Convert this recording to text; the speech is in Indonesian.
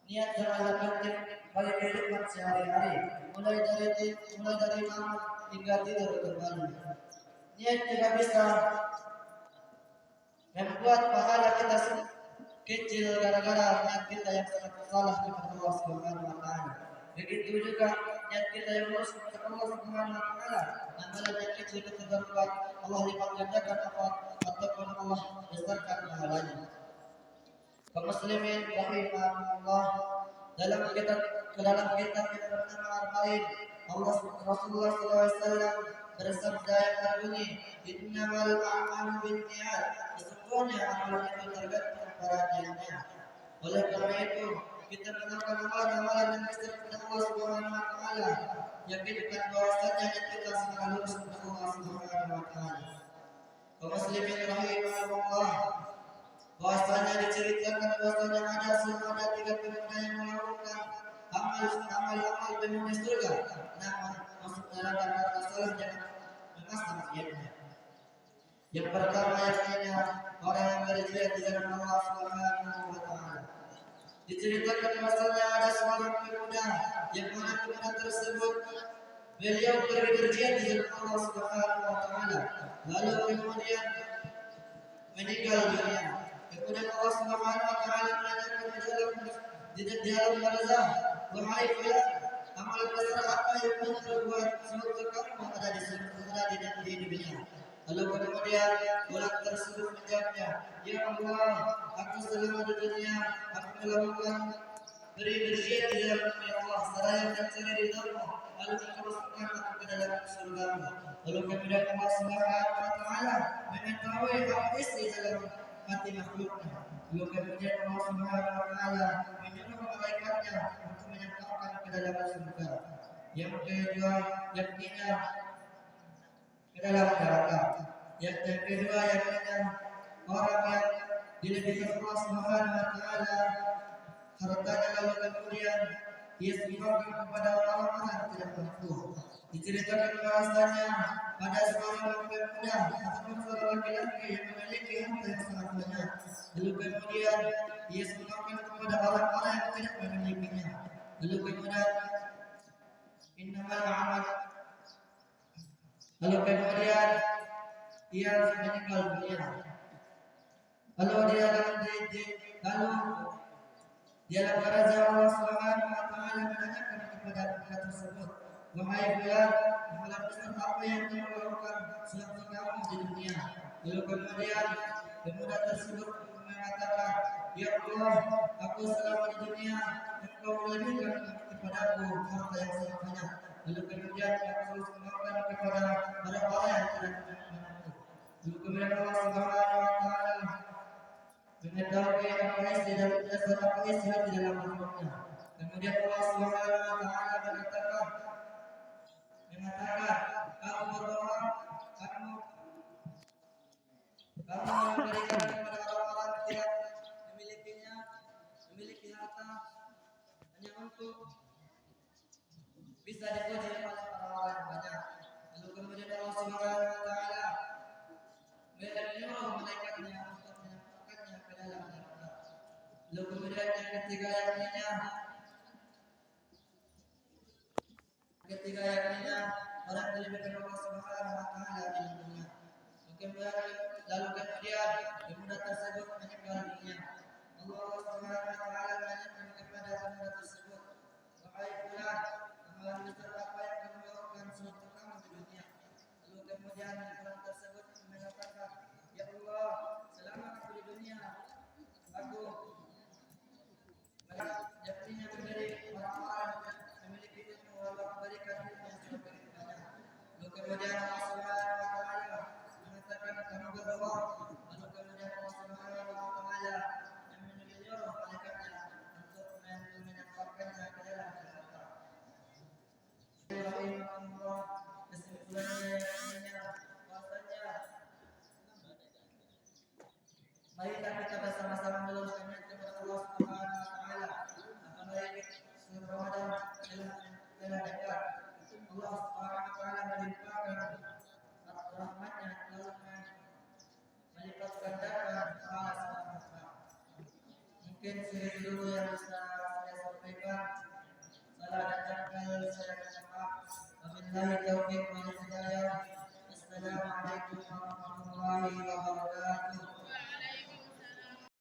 Niat sangatlah penting bagi kehidupan sehari-hari, mulai dari bangun hingga tidur kembali. Niat juga bisa membuat pahala kita kecil gara-gara niat kita yang sangat salah kepada Allah Subhanahu wa taala. Begitu juga niat kita yang lurus kepada Allah Subhanahu wa taala, amalan yang kecil kita berbuat Allah lipat gandakan ataupun Allah besarkan pahalanya. Kaum muslimin rahimahullah, dalam kitab yang bernama Arba'in, Allah Rasulullah SAW bersabda yang berbunyi, innamal a'malu binniyat, sesungguhnya amalan itu tergantung pada niatnya. Oleh karena itu, kita melakukan amalan-amalan yang besar kepada Allah Subhanahu wa taala, yakinkan bahwasanya niat kita sangat lurus kepada Allah Subhanahu wa taala. Kaum muslimin rahimahullah, bahwasanya diceritakan bahwasanya ada 3 pemuda yang melakukan amal penghuni surga, namun masuk neraka karena salah dengan memasang niatnya. Yang pertama yakni orang yang berjihad di jalan Allah Subhanahu wa taala. Diceritakan bahwasanya ada seorang pemuda yang mana pemuda tersebut beliau pergi berjihad di jalan Allah Subhanahu wa taala, lalu kemudian meninggal dunia. Kemudian Allah Subhanahu wa taala menanyakan di dalam barzah, wahai fulan, amal besar apa yang kamu perbuat sewaktu kamu ada di dunia? Lalu kemudian fulan tersebut menjawabnya, ya Allah, aku selama di dunia aku melakukan berjihad di dalam ya Allah, seraya mencari ridhamu, lalu engkau masukkan aku ke dalam surga-Mu. Lalu kemudian Allah Subhanahu wa taala mengetahui apa isi dalam hati makhluknya. Lalu kemudian Allah Subhanahu wa taala menyuruh malaikatnya untuk menyandarkan ke dalam surga. Yang kedua yakni ke dalam neraka. Yang kedua yakni orang yang dilebihkan Allah Subhanahu wa taala hartanya, lalu kemudian ia sembahkan kepada orang-orang yang tidak mampu. Diceritakan bahwasanya pada seorang pemuda ataupun seorang laki-laki yang memiliki harta yang sangat banyak, lalu kemudian ia sembahkan kepada orang-orang yang tidak memilikinya. Lalu kemudian innamal a'mal, lalu kemudian ia meninggal dunia. Lalu dia di dalam barzah Allah Subhanahu wa taala menanyakan kepada pemuda tersebut, wahai fulan, amalan besar apa yang kamu lakukan selama kamu di dunia? Lalu kemudian pemuda tersebut mengatakan, ya Allah, aku selama di dunia engkau melebihkan kepadaku harta yang sangat banyak. Lalu kemudian aku sembahkan kepada orang-orang yang tidak mampu. Lalu kemudian Allah Subhanahu wa taala mengetahui apa isi di dalam makhluknya. Kemudian Allah Subhanahu wa taala mengatakan, kamu berbohong, kamu memberikan kepada orang-orang yang memiliki harta hanya untuk bisa dipuji oleh orang-orang yang banyak. Lalu kemudian Allah Subhanahu wa taala menyuruh malaikatnya untuk menyampaikannya ke dalam neraka. Lalu kemudian yang ketiga yakni orang yang diberikan Allah Subhanahu wa taala di dunia. Lalu kemudian pemuda tersebut meninggal dunia. Allah Subhanahu wa taala menanyakan kepada pemuda tersebut, wahai fulan, amalan besar apa yang kamu lakukan sewaktu kamu di dunia? Lalu kemudian fulan tersebut mengatakan, ya Allah, selama aku di dunia aku yakninya memberi orang-orang memiliki ilmu, Allah memberikan ilmu yang sangat banyak. Lalu kemudian Allah Subhanahu wa taala mengatakan kamu berbohong. Lalu kemudian Allah Subhanahu wa taala yang menyuruh malaikatnya untuk menyampaikannya ke dalam neraka. Rahimahullah, kesimpulannya bahwasanya mari kita bersama-sama meluruskan kepada Allah Subhanahu wa taala. Apalagi sebelum Ramadan telah dekat, Allah Subhanahu wa taala melimpahkan rahmatnya, lalu melipat gandakan pahala. Mungkin segitu dulu yang bisa saya kebaikan. Salah dan jangkal saya minta maaf. Wabillahi taufiq wal hidayah. Assalamualaikum warahmatullahi wabarakatuh.